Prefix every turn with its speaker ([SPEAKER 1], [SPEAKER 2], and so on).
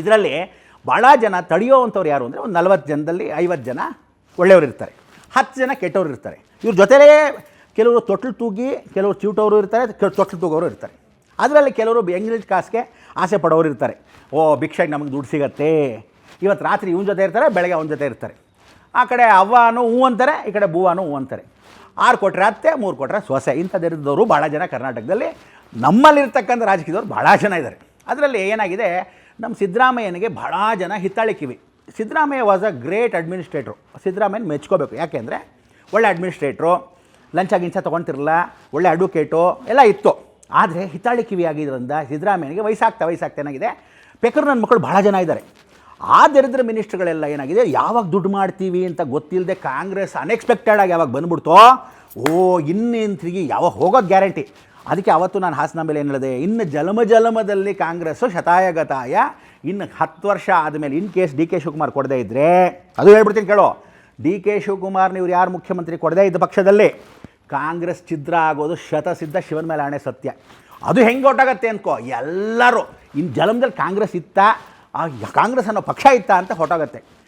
[SPEAKER 1] ಇದರಲ್ಲಿ ಭಾಳ ಜನ ತಡೆಯೋವಂಥವ್ರು ಯಾರು ಅಂದರೆ ಒಂದು 40 ಜನದಲ್ಲಿ 50 ಜನ ಒಳ್ಳೆಯವರು ಇರ್ತಾರೆ, 10 ಜನ ಕೆಟ್ಟವರು ಇರ್ತಾರೆ. ಇವ್ರ ಜೊತೆಲೇ ಕೆಲವರು ತೊಟ್ಲು ತೂಗಿ, ಕೆಲವರು ಚಿವುಟವರು ಇರ್ತಾರೆ, ತೊಟ್ಲು ತೂಗೋರು ಇರ್ತಾರೆ. ಅದರಲ್ಲಿ ಕೆಲವರು ಎಂಗ್ಲಿಷ್ ಕಾಸಿಗೆ ಆಸೆ ಪಡೋರು ಇರ್ತಾರೆ. ಓ ಭಿಕ್ಷೆಗೆ ನಮಗೆ ದುಡ್ಡು ಸಿಗತ್ತೆ, ಇವತ್ತು ರಾತ್ರಿ ಇವನ ಜೊತೆ ಇರ್ತಾರೆ, ಬೆಳಗ್ಗೆ ಅವನ ಜೊತೆ ಇರ್ತಾರೆ. ಆ ಕಡೆ ಅವ್ವನೂ ಹೂ ಅಂತಾರೆ, ಈ ಕಡೆ ಬೂವನೂ ಹೂ ಅಂತಾರೆ. 6 ಕೊಟ್ಟರೆ ಅತ್ತೆ, 3 ಕೊಟ್ಟರೆ ಸೊಸೆ. ಇಂಥದ್ದಿರೋರು ಭಾಳ ಜನ ಕರ್ನಾಟಕದಲ್ಲಿ ನಮ್ಮಲ್ಲಿರ್ತಕ್ಕಂಥ ರಾಜಕೀಯದವ್ರು ಭಾಳ ಜನ ಇದ್ದಾರೆ. ಅದರಲ್ಲಿ ಏನಾಗಿದೆ, ನಮ್ಮ ಸಿದ್ದರಾಮಯ್ಯನಿಗೆ ಭಾಳ ಜನ ಹಿತ್ತಾಳೆ ಕಿವಿ. Siddaramaiah was a great administrator. ಸಿದ್ದರಾಮಯ್ಯನ ಮೆಚ್ಕೋಬೇಕು. ಯಾಕೆಂದರೆ ಒಳ್ಳೆ ಅಡ್ಮಿನಿಸ್ಟ್ರೇಟ್ರು, ಲಂಚ ಗಿಂಚ ತೊಗೊಳ್ತಿರಲಿಲ್ಲ, ಒಳ್ಳೆ ಅಡ್ವೊಕೇಟು ಎಲ್ಲ ಇತ್ತು. ಆದರೆ ಹಿತ್ತಾಳೆ ಕಿವಿ ಆಗಿದ್ದರಿಂದ ಸಿದ್ದರಾಮಯ್ಯನಿಗೆ ವಯಸ್ಸಾಗ್ತಾ ಏನಾಗಿದೆ, ಪೆಕ್ಕರು ನನ್ನ ಮಕ್ಕಳು ಭಾಳ ಜನ ಇದ್ದಾರೆ. ಆ ದರಿದ್ರ ಮಿನಿಸ್ಟ್ರುಗಳೆಲ್ಲ ಏನಾಗಿದೆ, ಯಾವಾಗ ದುಡ್ಡು ಮಾಡ್ತೀವಿ ಅಂತ ಗೊತ್ತಿಲ್ಲದೆ ಕಾಂಗ್ರೆಸ್ ಅನ್ಎಕ್ಸ್ಪೆಕ್ಟೆಡಾಗಿ ಯಾವಾಗ ಬಂದುಬಿಡ್ತೋ, ಇನ್ನೇನು ತಿರುಗಿ ಯಾವಾಗ ಹೋಗೋದು ಗ್ಯಾರಂಟಿ. ಅದಕ್ಕೆ ಅವತ್ತು ನಾನು ಹಾಸನ ಮೇಲೆ ಏನು ಹೇಳಿದೆ, ಇನ್ನು ಜಲಮದಲ್ಲಿ ಕಾಂಗ್ರೆಸ್ಸು ಶತಾಯಗತಾಯ, ಇನ್ನು 10 ವರ್ಷ ಆದಮೇಲೆ in case D K Shivakumar ಕೊಡದೇ ಇದ್ದರೆ, ಅದು ಹೇಳ್ಬಿಡ್ತೀನಿ ಕೇಳೋ, ಡಿ ಕೆ ಶಿವಕುಮಾರ್ನ ಇವ್ರು ಯಾರು ಮುಖ್ಯಮಂತ್ರಿ ಕೊಡದೇ ಇದ್ದ ಪಕ್ಷದಲ್ಲಿ ಕಾಂಗ್ರೆಸ್ ಛಿದ್ರ ಆಗೋದು ಶತಸಿದ್ಧ, ಶಿವನ ಮೇಲೆ ಆಣೆ ಸತ್ಯ. ಅದು ಹೆಂಗೆ ಹೊರಟಾಗತ್ತೆ ಅಂದ್ಕೋ, ಎಲ್ಲರೂ ಇನ್ನು ಜಲಮದಲ್ಲಿ ಕಾಂಗ್ರೆಸ್ ಇತ್ತಾ, ಕಾಂಗ್ರೆಸ್ ಅನ್ನೋ ಪಕ್ಷ ಇತ್ತಾ ಅಂತ ಹೊರಟಾಗತ್ತೆ.